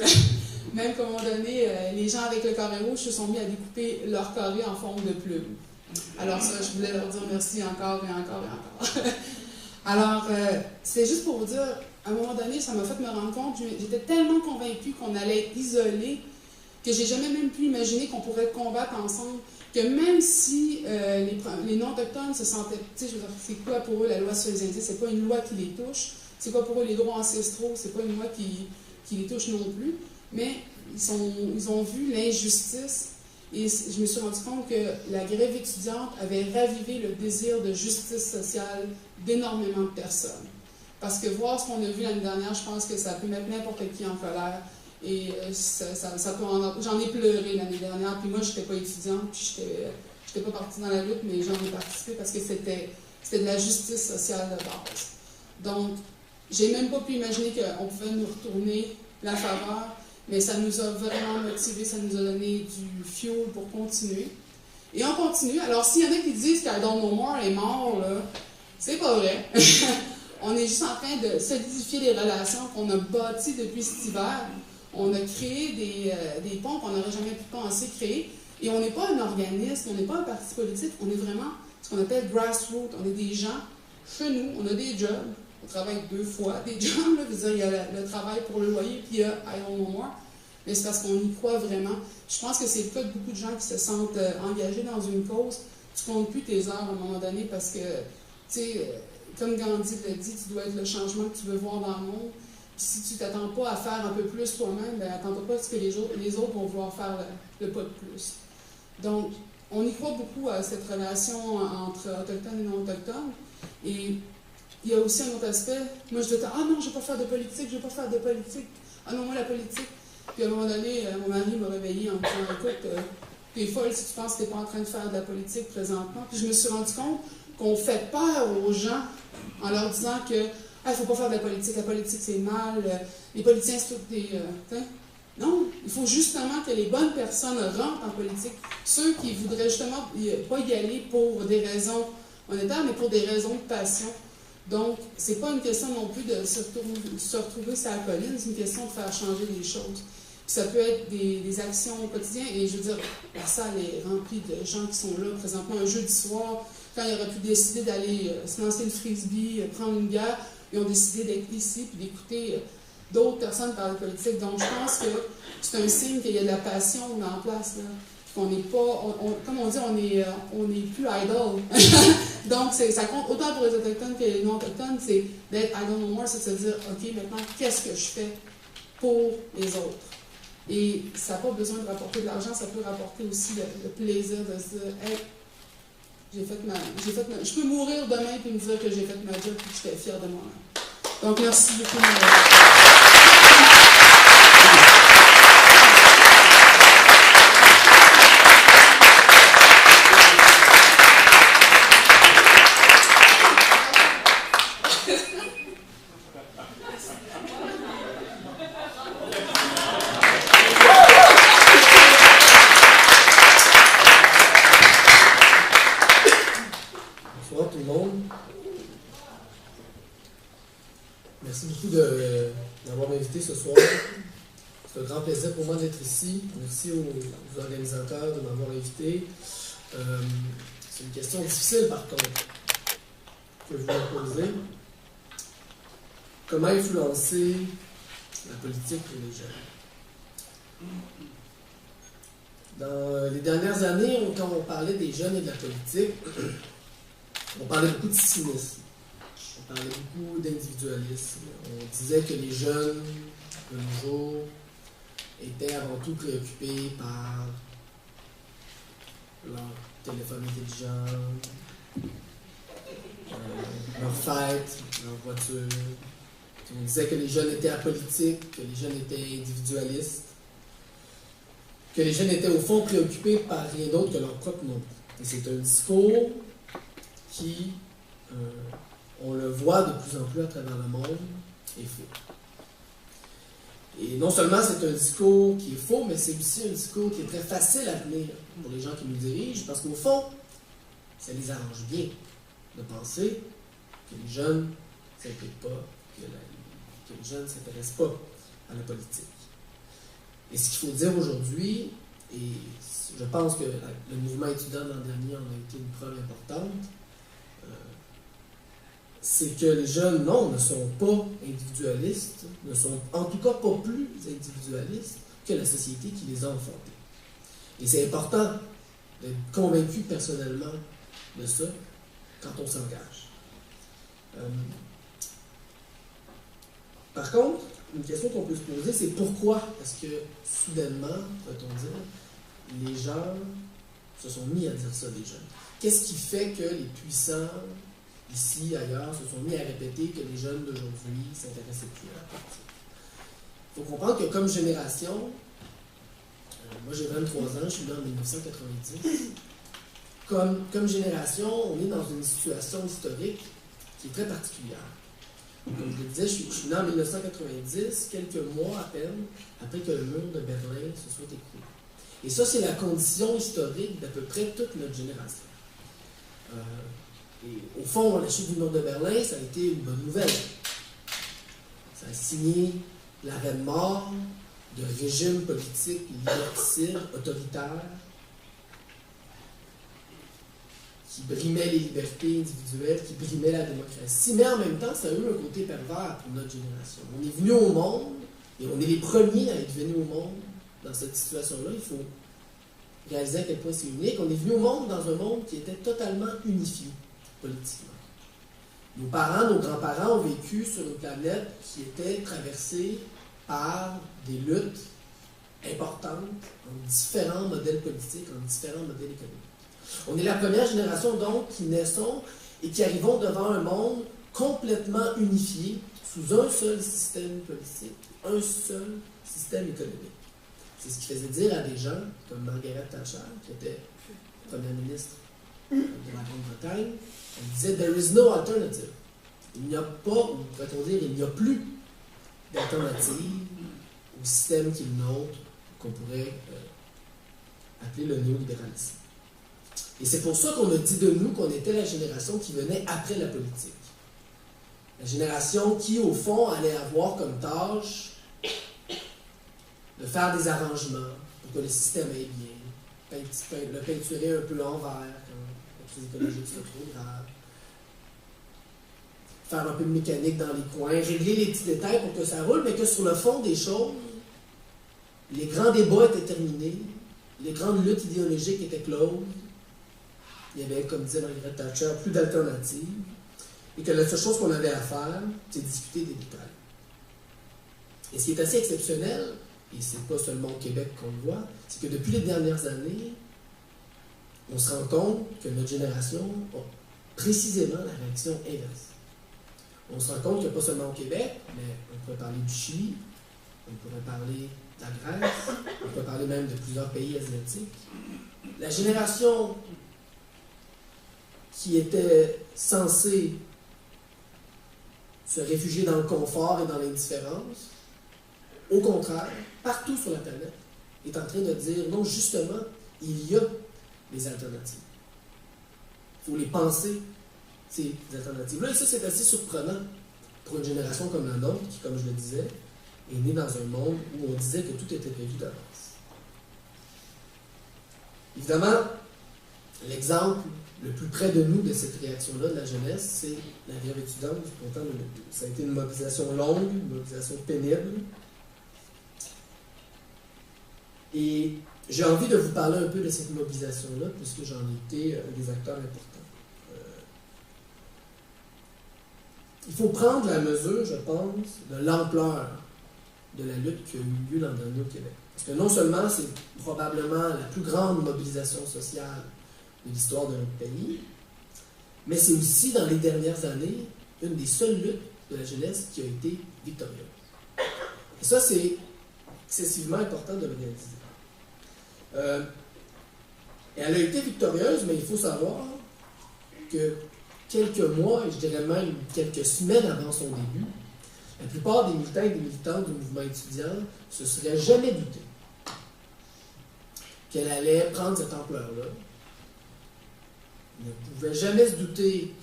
Même qu'à un moment donné, les gens avec le carré rouge se sont mis à découper leur carré en forme de plume. Alors ça, je voulais leur dire merci encore et encore et encore. Alors, c'est juste pour vous dire, à un moment donné, ça m'a fait me rendre compte, j'étais tellement convaincue qu'on allait être isolés que j'ai jamais même pu imaginer qu'on pourrait combattre ensemble. Que même si les non-autochtones se sentaient, tu sais, je veux dire, c'est quoi pour eux la loi sur les Indiens? C'est pas une loi qui les touche. C'est quoi pour eux les droits ancestraux? C'est pas une loi qui les touche non plus. Mais ils ont vu l'injustice et je me suis rendu compte que la grève étudiante avait ravivé le désir de justice sociale d'énormément de personnes. Parce que voir ce qu'on a vu l'année dernière, je pense que ça peut mettre n'importe qui en colère. Et j'en ai pleuré l'année dernière, puis moi, je n'étais pas étudiante, puis je n'étais pas partie dans la lutte, mais j'en ai participé parce que c'était de la justice sociale de base. Donc, j'ai même pas pu imaginer qu'on pouvait nous retourner la faveur, mais ça nous a vraiment motivés, ça nous a donné du fuel pour continuer. Et on continue. Alors, s'il y en a qui disent qu'I Don't Know More est mort, là, c'est pas vrai. On est juste en train de solidifier les relations qu'on a bâties depuis cet hiver. On a créé des ponts qu'on n'aurait jamais pu penser créer. Et on n'est pas un organisme, on n'est pas un parti politique, on est vraiment ce qu'on appelle grassroots. On est des gens, chez nous, on a des jobs. On travaille 2 fois des jobs. Là, il y a le travail pour le loyer, puis il y a I Don't Know More. Mais c'est parce qu'on y croit vraiment. Je pense que c'est le cas de beaucoup de gens qui se sentent engagés dans une cause. Tu ne comptes plus tes heures à un moment donné parce que, tu sais, comme Gandhi l'a dit, tu dois être le changement que tu veux voir dans le monde. Puis si tu ne t'attends pas à faire un peu plus toi-même, ben attends pas ce que les autres vont vouloir faire le pas de plus. Donc, on y croit beaucoup à cette relation entre autochtones et non-autochtones. Et il y a aussi un autre aspect. Moi, je disais, ah non, je ne vais pas faire de politique, je ne vais pas faire de politique. Ah non, moi, la politique. Puis à un moment donné, mon mari m'a réveillée en me disant, écoute, t'es folle si tu penses que t'es pas en train de faire de la politique présentement. Puis je me suis rendu compte qu'on fait peur aux gens en leur disant que il ne faut pas faire de la politique c'est mal, les politiciens c'est tous des... non, il faut justement que les bonnes personnes rentrent en politique, ceux qui voudraient justement pas y aller pour des raisons monétaires, mais pour des raisons de passion. Donc, c'est pas une question non plus de se retrouver sur la colline, c'est une question de faire changer les choses. Puis ça peut être des actions au quotidien, et je veux dire, la salle est remplie de gens qui sont là présentement un jeudi soir, quand ils auraient pu décider d'aller se lancer le frisbee, prendre une bière, ils ont décidé d'être ici et d'écouter d'autres personnes parler de politique. Donc, je pense que c'est un signe qu'il y a de la passion en place, là. Qu'on n'est pas, comme on dit, on n'est plus idle. Donc, ça compte autant pour les Autochtones que les non-Autochtones, c'est d'être I don't know more, c'est de se dire, OK, maintenant, qu'est-ce que je fais pour les autres? Et ça n'a pas besoin de rapporter de l'argent, ça peut rapporter aussi le plaisir de se dire, hey, je peux mourir demain et me dire que j'ai fait ma job et que j'étais fière de moi-même. Donc, merci beaucoup. Merci beaucoup d'avoir invité ce soir. C'est un grand plaisir pour moi d'être ici. Merci aux organisateurs de m'avoir invité. C'est une question difficile par contre que je voulais poser. Comment influencer la politique pour les jeunes? Dans les dernières années, quand on parlait des jeunes et de la politique, on parlait beaucoup de cynisme. On parlait beaucoup d'individualisme. On disait que les jeunes, de nos jours, étaient avant tout préoccupés par leur téléphone intelligent, leur fête, leur voiture. On disait que les jeunes étaient apolitiques, que les jeunes étaient individualistes, que les jeunes étaient au fond préoccupés par rien d'autre que leur propre nom. Et c'est un discours qui, on le voit de plus en plus à travers le monde, est faux. Et non seulement c'est un discours qui est faux, mais c'est aussi un discours qui est très facile à tenir pour les gens qui nous dirigent, parce qu'au fond, ça les arrange bien de penser que les jeunes ne s'impliquent pas, que les jeunes ne s'intéressent pas à la politique. Et ce qu'il faut dire aujourd'hui, et je pense que le mouvement étudiant l'an dernier en a été une preuve importante, c'est que les jeunes, non, ne sont pas individualistes, ne sont en tout cas pas plus individualistes que la société qui les a enfantés. Et c'est important d'être convaincu personnellement de ça quand on s'engage. Par contre, une question qu'on peut se poser, c'est pourquoi est-ce que soudainement, peut-on dire, les gens se sont mis à dire ça des jeunes? Qu'est-ce qui fait que les puissants ici, ailleurs, se sont mis à répéter que les jeunes d'aujourd'hui s'intéressaient plus à la politique. Il faut comprendre que comme génération, moi j'ai 23 ans, je suis né en 1990, comme génération, on est dans une situation historique qui est très particulière. Comme je le disais, je suis né en 1990, quelques mois à peine après que le mur de Berlin se soit écroulé. Et ça, c'est la condition historique d'à peu près toute notre génération. Et au fond, la chute du mur de Berlin, ça a été une bonne nouvelle. Ça a signé l'arrêt de mort de régimes politiques liberticides, autoritaires, qui brimaient les libertés individuelles, qui brimaient la démocratie. Mais en même temps, ça a eu un côté pervers pour notre génération. On est venu au monde, et on est les premiers à être venus au monde dans cette situation-là. Il faut réaliser à quel point c'est unique. On est venu au monde dans un monde qui était totalement unifié politiquement. Nos parents, nos grands-parents ont vécu sur une planète qui était traversée par des luttes importantes en différents modèles politiques, en différents modèles économiques. On est la première génération donc qui naissons et qui arrivons devant un monde complètement unifié sous un seul système politique, un seul système économique. C'est ce qui faisait dire à des gens comme Margaret Thatcher, qui était première ministre de la Grande-Bretagne, elle disait « There is no alternative ». Il n'y a pas, ou pourrait-on dire, il n'y a plus d'alternative au système qui est le nôtre, qu'on pourrait appeler le néolibéralisme. Et c'est pour ça qu'on a dit de nous qu'on était la génération qui venait après la politique. La génération qui, au fond, allait avoir comme tâche de faire des arrangements pour que le système aille bien, le peinturer un peu l'envers quand la crise écologique soit trop grave, faire un peu de mécanique dans les coins, régler les petits détails pour que ça roule, mais que sur le fond des choses, les grands débats étaient terminés, les grandes luttes idéologiques étaient closes, il y avait, comme disait Margaret Thatcher, plus d'alternatives, et que la seule chose qu'on avait à faire, c'est discuter des détails. Et ce qui est assez exceptionnel, et c'est pas seulement au Québec qu'on le voit, c'est que depuis les dernières années, on se rend compte que notre génération a précisément la réaction inverse. On se rend compte que pas seulement au Québec, mais on pourrait parler du Chili, on pourrait parler de la Grèce, on pourrait parler même de plusieurs pays asiatiques. La génération qui était censée se réfugier dans le confort et dans l'indifférence, au contraire, partout sur la planète, est en train de dire non, justement, il y a des alternatives. Il faut les penser, ces alternatives-là. Et ça, c'est assez surprenant pour une génération comme la nôtre, qui, comme je le disais, est née dans un monde où on disait que tout était prévu d'avance. Évidemment, l'exemple le plus près de nous de cette réaction-là de la jeunesse, c'est la grève étudiante du printemps 2002. Ça a été une mobilisation longue, une mobilisation pénible. Et j'ai envie de vous parler un peu de cette mobilisation-là, puisque j'en ai été un des acteurs importants. Il faut prendre la mesure, je pense, de l'ampleur de la lutte qui a eu lieu l'an dernier au Québec. Parce que non seulement c'est probablement la plus grande mobilisation sociale de l'histoire de notre pays, mais c'est aussi, dans les dernières années, une des seules luttes de la jeunesse qui a été victorieuse. Et ça, c'est excessivement important de le réaliser. Et elle a été victorieuse, mais il faut savoir que quelques mois, et je dirais même quelques semaines avant son début, la plupart des militants et des militantes du mouvement étudiant ne se seraient jamais douté qu'elle allait prendre cette ampleur-là. Ne pouvaient jamais se douter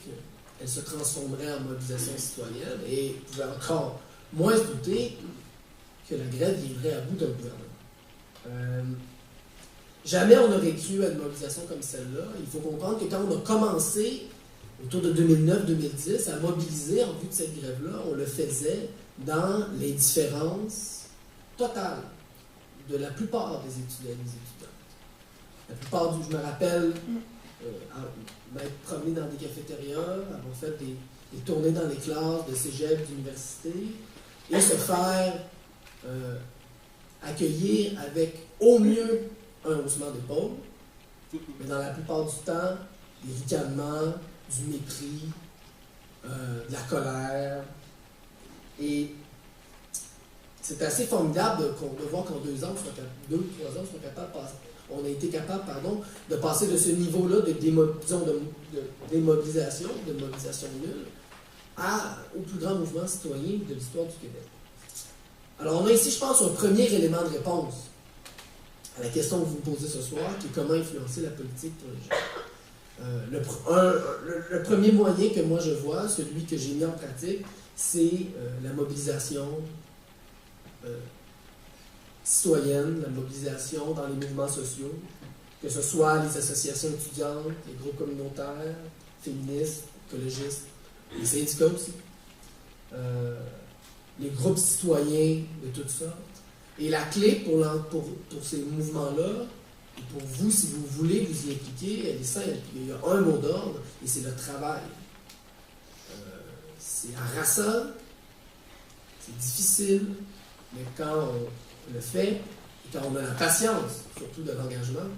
qu'elle se transformerait en mobilisation citoyenne et pouvaient encore moins se douter que la grève viendrait à bout d'un gouvernement. Jamais on n'aurait cru à une mobilisation comme celle-là. Il faut comprendre que quand on a commencé, autour de 2009-2010, à mobiliser en vue de cette grève-là, on le faisait dans l'indifférence totale de la plupart des étudiants et des étudiantes. La plupart du... Je me rappelle m'être promené dans des cafétérias, avoir fait des tournées dans les classes de cégep, d'université, et se faire accueillir avec au mieux un haussement d'épaule, mais dans la plupart du temps, des ricanements, du mépris, de la colère. Et c'est assez formidable de voir qu'en 2 ans, 2 ou 3 ans, on a été capable de passer de ce niveau-là de démobilisation, de mobilisation nulle, au plus grand mouvement citoyen de l'histoire du Québec. Alors, on a ici, je pense, un premier élément de réponse à la question que vous me posez ce soir, qui est comment influencer la politique pour les gens. Le premier moyen que moi je vois, celui que j'ai mis en pratique, c'est la mobilisation citoyenne, la mobilisation dans les mouvements sociaux, que ce soit les associations étudiantes, les groupes communautaires, féministes, écologistes, les syndicats aussi, les groupes citoyens de toutes sortes. Et la clé pour ces mouvements-là, et pour vous, si vous voulez vous y impliquer, elle est simple. Il y a un mot d'ordre, et c'est le travail. C'est harassant, c'est difficile, mais quand on le fait, et quand on a la patience, surtout de l'engagement,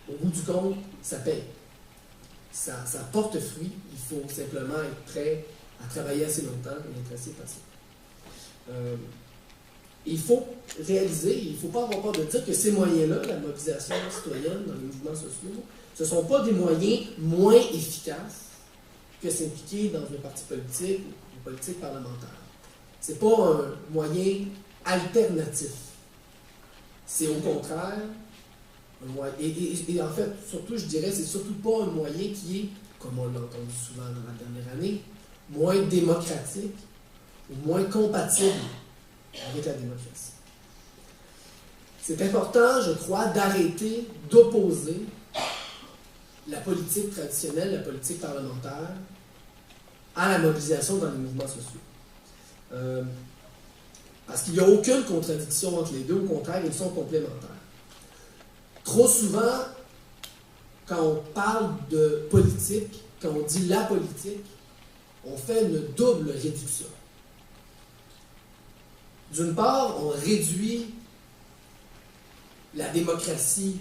au bout du compte, ça paye. Ça porte fruit. Il faut simplement être prêt à travailler assez longtemps et être assez patient. Il faut réaliser, il ne faut pas avoir peur de dire que ces moyens-là, la mobilisation citoyenne dans les mouvements sociaux, ce ne sont pas des moyens moins efficaces que s'impliquer dans un parti politique ou une politique parlementaire. Ce n'est pas un moyen alternatif. C'est au contraire un moyen. Et en fait, surtout, je dirais, c'est surtout pas un moyen qui est, comme on l'a entendu souvent dans la dernière année, moins démocratique ou moins compatible avec la démocratie. C'est important, je crois, d'arrêter d'opposer la politique traditionnelle, la politique parlementaire, à la mobilisation dans les mouvements sociaux. Parce qu'il n'y a aucune contradiction entre les deux, au contraire, ils sont complémentaires. Trop souvent, quand on parle de politique, quand on dit la politique, on fait une double réduction. D'une part, on réduit la démocratie,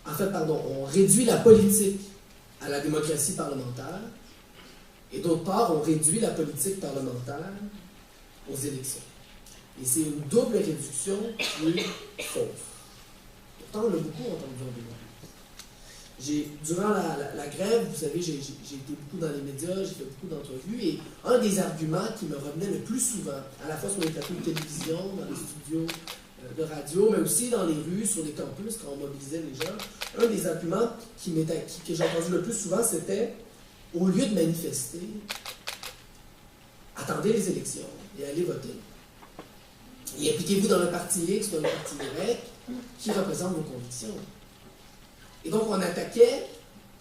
on réduit la politique à la démocratie parlementaire, et d'autre part, on réduit la politique parlementaire aux élections. Et c'est une double réduction qui est fausse. Pourtant, on l'a beaucoup entendu en débat. Durant la grève, vous savez, j'ai été beaucoup dans les médias, j'ai fait beaucoup d'entrevues, et un des arguments qui me revenait le plus souvent, à la fois sur les plateaux de télévision, dans les studios de radio, mais aussi dans les rues, sur les campus, quand on mobilisait les gens, un des arguments que j'ai entendu le plus souvent, c'était, au lieu de manifester, attendez les élections et allez voter. Et impliquez-vous dans le parti X ou dans le parti Y qui représente vos convictions. Et donc, on attaquait,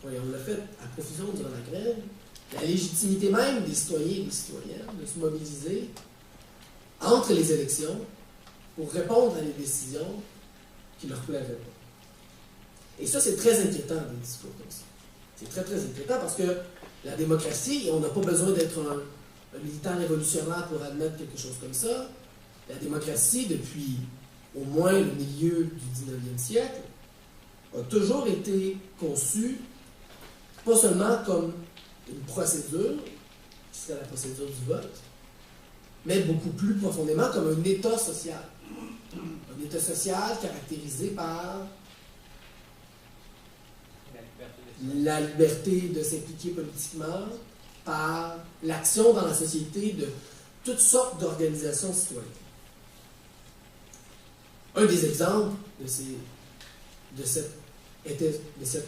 et on l'a fait à profusion durant la grève, la légitimité même des citoyens et des citoyennes de se mobiliser entre les élections pour répondre à des décisions qui ne leur plaisaient pas. Et ça, c'est très inquiétant, des discours comme ça. C'est très, très inquiétant parce que la démocratie, et on n'a pas besoin d'être un militant révolutionnaire pour admettre quelque chose comme ça, la démocratie, depuis au moins le milieu du 19e siècle, a toujours été conçue, pas seulement comme une procédure, qui serait la procédure du vote, mais beaucoup plus profondément comme un État social. Un État social caractérisé par la liberté de s'impliquer politiquement, par l'action dans la société de toutes sortes d'organisations citoyennes. Un des exemples de cet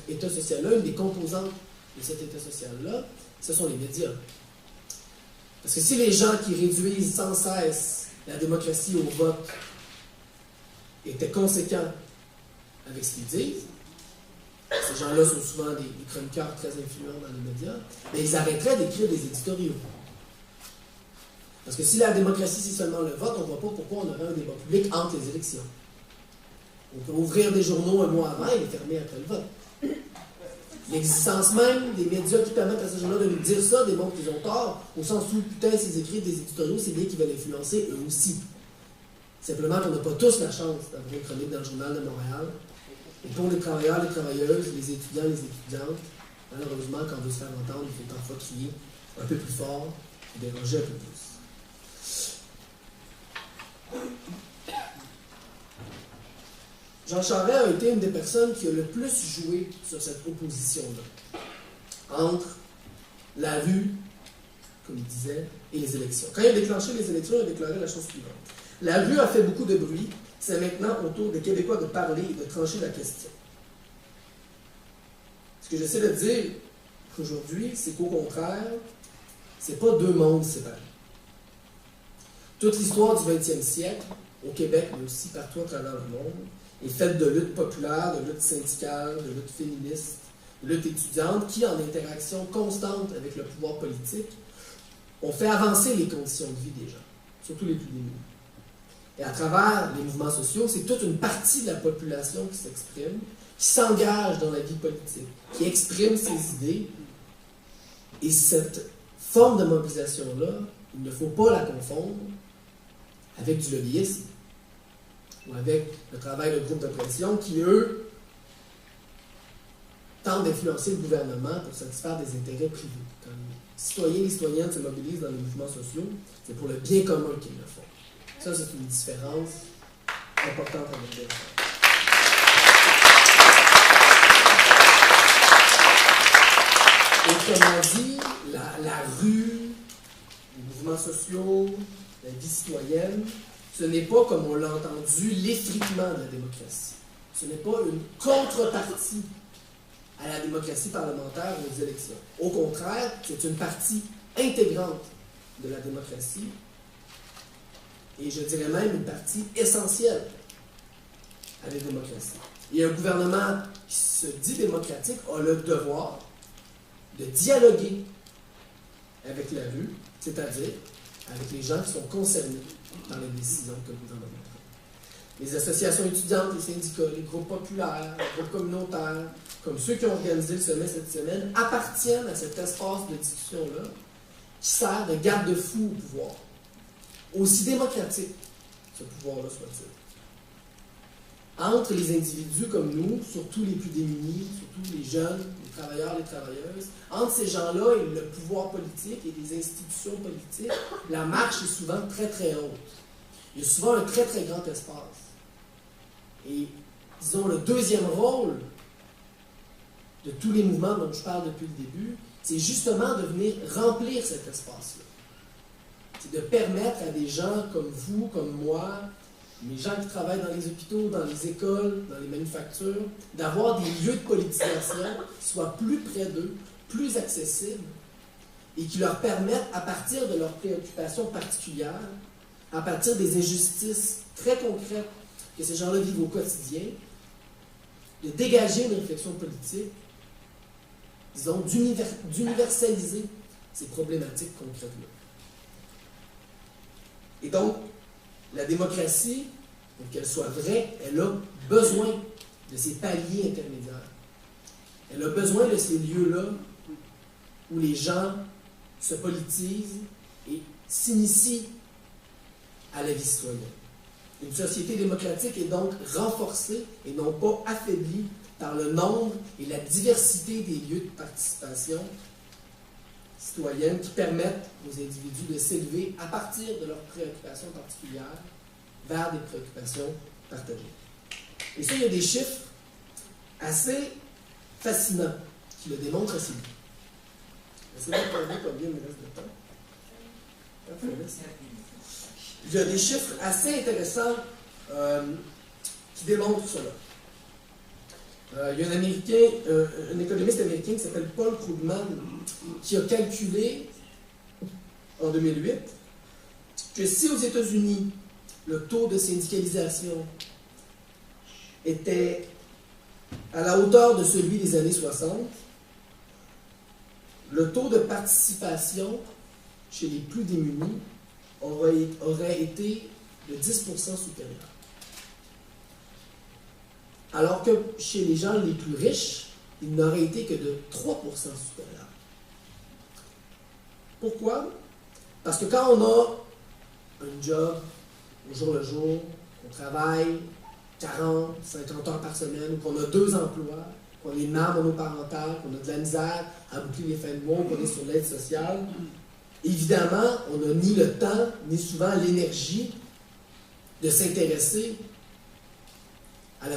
État social-là, une des composantes de cet État social-là, ce sont les médias. Parce que si les gens qui réduisent sans cesse la démocratie au vote étaient conséquents avec ce qu'ils disent, ces gens-là sont souvent des chroniqueurs très influents dans les médias, mais ils arrêteraient d'écrire des éditoriaux. Parce que si la démocratie, c'est seulement le vote, on ne voit pas pourquoi on aurait un débat public entre les élections. On peut ouvrir des journaux un mois avant et les fermer après le vote. L'existence même des médias qui permettent à ces gens-là de nous dire ça démontre qu'ils ont tort, au sens où, putain, s'ils écrivent des éditoriaux, c'est bien qu'ils veulent influencer eux aussi. Simplement qu'on n'a pas tous la chance d'avoir une chronique dans le Journal de Montréal. Et pour les travailleurs, les travailleuses, les étudiants, les étudiantes, Malheureusement, quand on veut se faire entendre, il faut parfois crier un peu plus fort et déranger un peu plus. Jean Charest a été une des personnes qui a le plus joué sur cette opposition-là, entre la rue, comme il disait, et les élections. Quand il a déclenché les élections, il a déclaré la chose suivante. La rue a fait beaucoup de bruit, c'est maintenant au tour des Québécois de parler et de trancher la question. Ce que j'essaie de dire aujourd'hui, c'est qu'au contraire, c'est pas deux mondes séparés. Toute l'histoire du 20e siècle, au Québec, mais aussi partout à travers le monde, est faite de luttes populaires, de luttes syndicales, de luttes féministes, de luttes étudiantes, qui, en interaction constante avec le pouvoir politique, ont fait avancer les conditions de vie des gens, surtout les plus démunis. Et à travers les mouvements sociaux, c'est toute une partie de la population qui s'exprime, qui s'engage dans la vie politique, qui exprime ses idées. Et cette forme de mobilisation-là, il ne faut pas la confondre avec du lobbyisme ou avec le travail de groupes de pression qui, eux, tentent d'influencer le gouvernement pour satisfaire des intérêts privés. Quand les citoyens et citoyennes se mobilisent dans les mouvements sociaux, c'est pour le bien commun qu'ils le font. Ça, c'est une différence importante avec les autres. Autrement dit, la rue, les mouvements sociaux, la vie citoyenne, ce n'est pas, comme on l'a entendu, l'effritement de la démocratie. Ce n'est pas une contrepartie à la démocratie parlementaire ou aux élections. Au contraire, c'est une partie intégrante de la démocratie et je dirais même une partie essentielle à la démocratie. Et un gouvernement qui se dit démocratique a le devoir de dialoguer avec la rue, c'est-à-dire avec les gens qui sont concernés par les décisions que le gouvernement prend. Les associations étudiantes, les syndicats, les groupes populaires, les groupes communautaires, comme ceux qui ont organisé le sommet cette semaine, appartiennent à cet espace de discussion-là qui sert de garde-fou au pouvoir. Aussi démocratique ce pouvoir-là soit-il. Entre les individus comme nous, surtout les plus démunis, surtout les jeunes, les travailleurs, les travailleuses, entre ces gens-là et le pouvoir politique et les institutions politiques, la marche est souvent très très haute. Il y a souvent un très très grand espace. Et disons le deuxième rôle de tous les mouvements dont je parle depuis le début, c'est justement de venir remplir cet espace-là. C'est de permettre à des gens comme vous, comme moi, les gens qui travaillent dans les hôpitaux, dans les écoles, dans les manufactures, d'avoir des lieux de politisation qui soient plus près d'eux, plus accessibles, et qui leur permettent, à partir de leurs préoccupations particulières, à partir des injustices très concrètes que ces gens-là vivent au quotidien, de dégager une réflexion politique, disons, d'universaliser ces problématiques concrètes-là. Et donc, la démocratie, pour qu'elle soit vraie, elle a besoin de ces paliers intermédiaires. Elle a besoin de ces lieux-là où les gens se politisent et s'initient à la vie citoyenne. Une société démocratique est donc renforcée et non pas affaiblie par le nombre et la diversité des lieux de participation citoyenne qui permettent aux individus de s'élever à partir de leurs préoccupations particulières vers des préoccupations partagées. Et ça, il y a des chiffres assez fascinants qui le démontrent assez bien. Essayez de regarder combien il me reste de temps. Il y a des chiffres assez intéressants qui démontrent cela. Il y a un économiste américain qui s'appelle Paul Krugman qui a calculé en 2008 que si aux États-Unis le taux de syndicalisation était à la hauteur de celui des années 60, le taux de participation chez les plus démunis aurait été de 10% supérieur. Alors que chez les gens les plus riches, il n'aurait été que de 3% supérieur. Pourquoi? Parce que quand on a un job au jour le jour, qu'on travaille 40, 50 heures par semaine, ou qu'on a 2 emplois, qu'on est mère monoparentale, qu'on a de la misère à boucler les fins de mois, qu'on est sur l'aide sociale, évidemment, on n'a ni le temps, ni souvent l'énergie de s'intéresser à la